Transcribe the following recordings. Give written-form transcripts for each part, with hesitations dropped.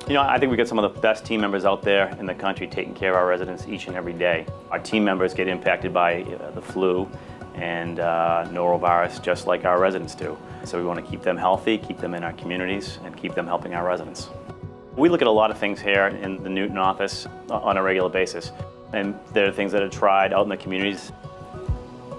You know, I think we got some of the best team members out there in the country taking care of our residents each and every day. Our team members get impacted by the flu and norovirus just like our residents do. So we want to keep them healthy, keep them in our communities, and keep them helping our residents. We look at a lot of things here in the Newton office on a regular basis, and there are things that are tried out in the communities.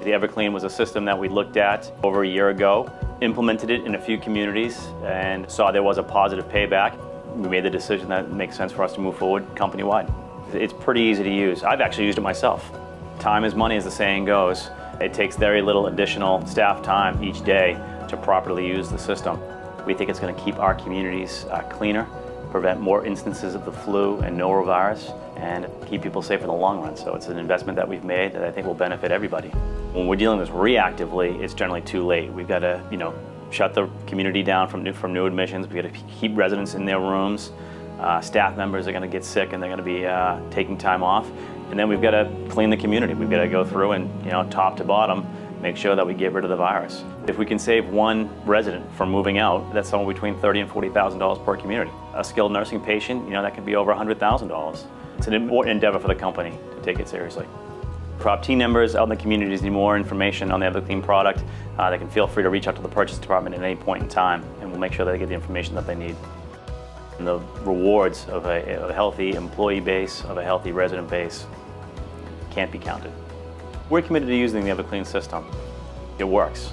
The EvaClean was a system that we looked at over a year ago, implemented it in a few communities, and saw there was a positive payback. We made the decision that it makes sense for us to move forward company-wide. It's pretty easy to use. I've actually used it myself. Time is money, as the saying goes. It takes very little additional staff time each day to properly use the system. We think it's going to keep our communities cleaner, prevent more instances of the flu and norovirus, and keep people safe in the long run. So it's an investment that we've made that I think will benefit everybody. When we're dealing with this reactively, it's generally too late. We've got to, shut the community down from new admissions. We've got to keep residents in their rooms. Staff members are going to get sick and they're going to be taking time off. And then we've got to clean the community. We've got to go through and, top to bottom, make sure that we get rid of the virus. If we can save one resident from moving out, that's somewhere between $30,000 and $40,000 per community. A skilled nursing patient, that could be over $100,000. It's an important endeavor for the company to take it seriously. For our team members out in the communities need more information on the EvaClean product, they can feel free to reach out to the purchase department at any point in time, and we'll make sure that they get the information that they need. And the rewards of a healthy employee base, of a healthy resident base, can't be counted. We're committed to using the EvaClean system. It works.